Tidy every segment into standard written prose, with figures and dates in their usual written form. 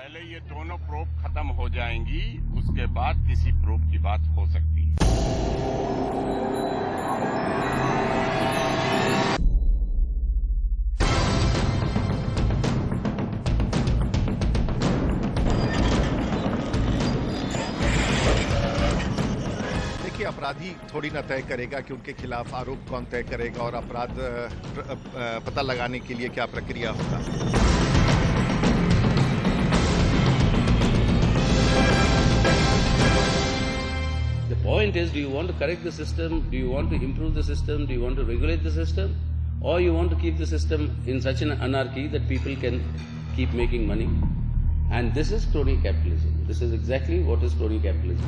पहले ये दोनों प्रोब खत्म हो जाएंगी, उसके बाद किसी प्रोब की बात हो सकती है। देखिए, अपराधी थोड़ी ना तय करेगा कि उनके खिलाफ आरोप कौन तय करेगा और अपराध पता लगाने के लिए क्या प्रक्रिया होगा। The point is, do you want to correct the system? Do you want to improve the system? Do you want to regulate the system? Or you want to keep the system in such an anarchy that people can keep making money? And this is crony capitalism. This is exactly what is crony capitalism.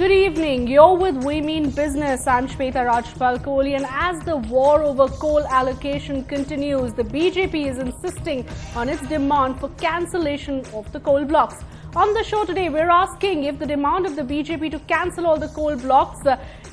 Good evening. You're with We Mean Business. I'm Shweta Rajpal-Kohli, and as the war over coal allocation continues, the BJP is insisting on its demand for cancellation of the coal blocks. On the show today, we're asking if the demand of the BJP to cancel all the coal blocks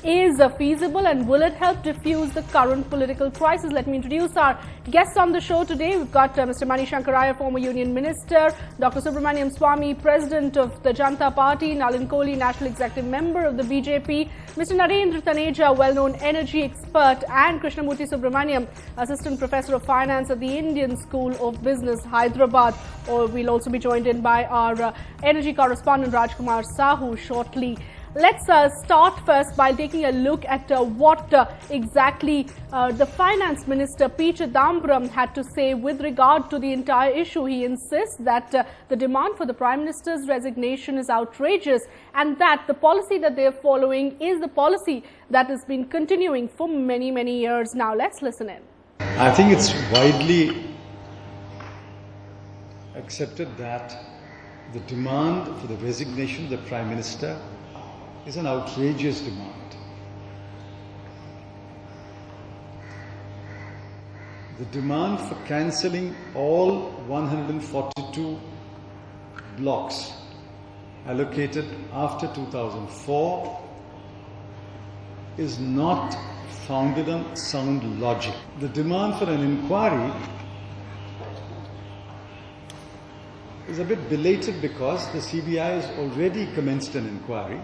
is feasible, and will it help diffuse the current political crisis. Let me introduce our guests on the show today. We've got Mr. Mani Shankaraya, former Union Minister, Dr. Subramaniam Swamy, President of the Janata Party, Nalin Kohli, National Executive Member of the BJP, Mr. Narendra Taneja, well-known energy expert, and Krishnamurthy Subramaniam, Assistant Professor of Finance at the Indian School of Business, Hyderabad. We'll also be joined in by our energy correspondent Rajkumar Sahu shortly. Let's start first by taking a look at what exactly the Finance Minister P. Chidambaram had to say with regard to the entire issue. He insists that the demand for the Prime Minister's resignation is outrageous, and that the policy that they are following is the policy that has been continuing for many, many years now. Let's listen in. I think it's widely accepted that the demand for the resignation of the Prime Minister is an outrageous demand. The demand for cancelling all 142 blocks allocated after 2004 is not founded on sound logic. The demand for an inquiry is a bit belated because the CBI has already commenced an inquiry.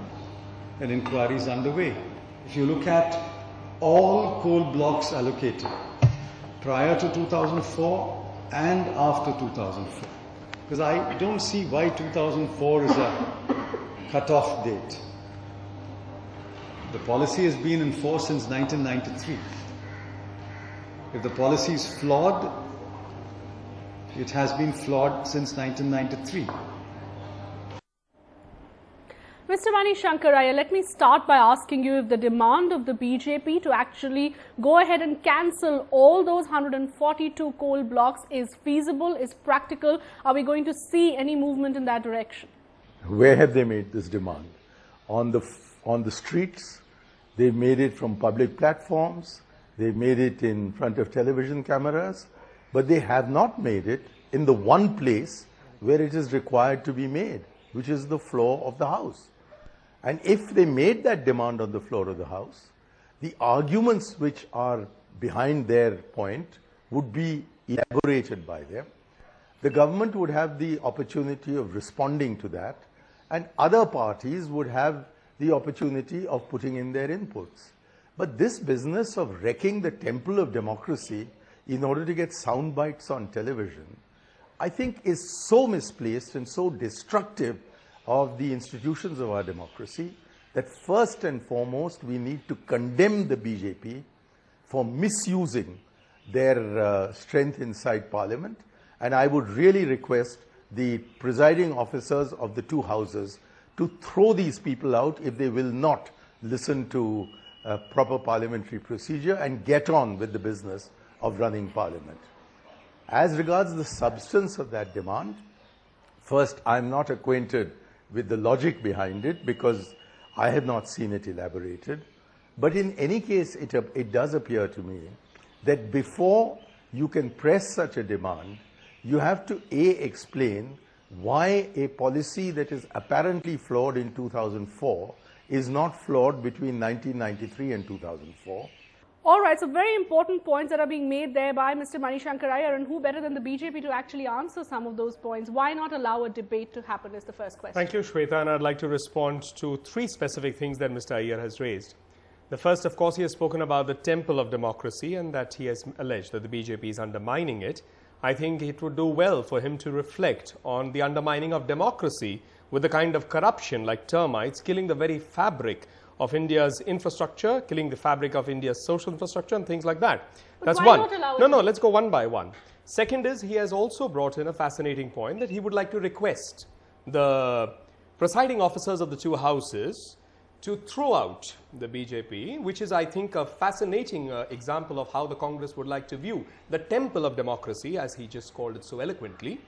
An inquiry is underway. If you look at all coal blocks allocated prior to 2004 and after 2004, because I don't see why 2004 is a cut-off date. The policy has been in force since 1993. If the policy is flawed, it has been flawed since 1993. Mr. Mani Shankaraya, let me start by asking you if the demand of the BJP to actually go ahead and cancel all those 142 coal blocks is feasible, is practical. Are we going to see any movement in that direction? Where have they made this demand? On the streets, they've made it from public platforms, they've made it in front of television cameras, but they have not made it in the one place where it is required to be made, which is the floor of the House. And if they made that demand on the floor of the House, the arguments which are behind their point would be elaborated by them. The government would have the opportunity of responding to that, and other parties would have the opportunity of putting in their inputs. But this business of wrecking the temple of democracy in order to get sound bites on television, I think is so misplaced and so destructive of the institutions of our democracy that first and foremost we need to condemn the BJP for misusing their strength inside Parliament, and I would really request the presiding officers of the two houses to throw these people out if they will not listen to proper parliamentary procedure and get on with the business of running Parliament. As regards the substance of that demand, first, I'm not acquainted with the logic behind it because I have not seen it elaborated. But in any case, it does appear to me that before you can press such a demand, you have to explain why a policy that is apparently flawed in 2004 is not flawed between 1993 and 2004. All right, so very important points that are being made there by Mr. Manishankar Iyer, and who better than the BJP to actually answer some of those points? Why not allow a debate to happen is the first question. Thank you, Shweta, and I'd like to respond to three specific things that Mr. Iyer has raised. The first, of course, he has spoken about the temple of democracy and that he has alleged that the BJP is undermining it. I think it would do well for him to reflect on the undermining of democracy with the kind of corruption like termites killing the very fabric of India's infrastructure, killing the fabric of India's social infrastructure and things like that. But that's why one. not allow No, let's go one by one. Second is he has also brought in a fascinating point that he would like to request the presiding officers of the two houses to throw out the BJP, which is, I think, a fascinating example of how the Congress would like to view the temple of democracy, as he just called it so eloquently.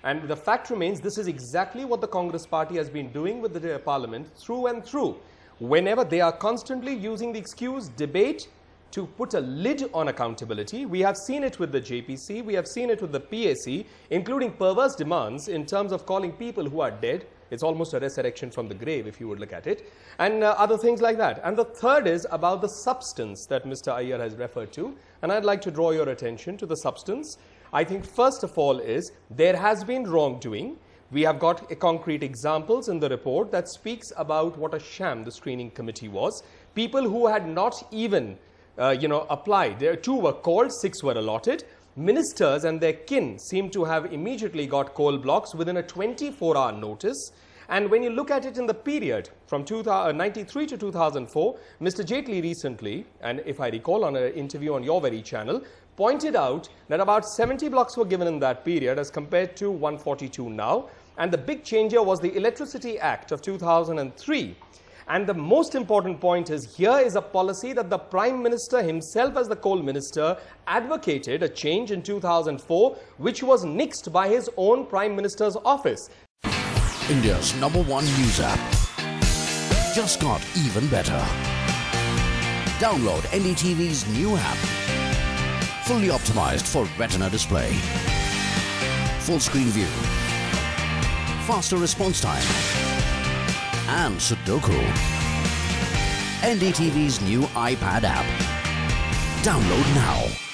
And the fact remains, this is exactly what the Congress party has been doing with the parliament through and through. Whenever they are constantly using the excuse debate to put a lid on accountability. We have seen it with the JPC, we have seen it with the PAC, including perverse demands in terms of calling people who are dead. It's almost a resurrection from the grave, if you would look at it, and other things like that. And the third is about the substance that Mr. Iyer has referred to, and I'd like to draw your attention to the substance. I think first of all is there has been wrongdoing. We have got concrete examples in the report that speaks about what a sham the screening committee was. People who had not even applied. There 2 were called, 6 were allotted. Ministers and their kin seem to have immediately got coal blocks within a 24-hour notice. And when you look at it in the period from 1993 to 2004, Mr. Jaitley recently, and if I recall on an interview on your very channel, pointed out that about 70 blocks were given in that period as compared to 142 now. And the big changer was the Electricity Act of 2003. And the most important point is here is a policy that the Prime Minister himself as the coal minister advocated a change in 2004, which was nixed by his own Prime Minister's office. India's #1 news app just got even better. Download NDTV's new app. Fully optimized for retina display. Full screen view. Faster response time. And Sudoku. NDTV's new iPad app. Download now.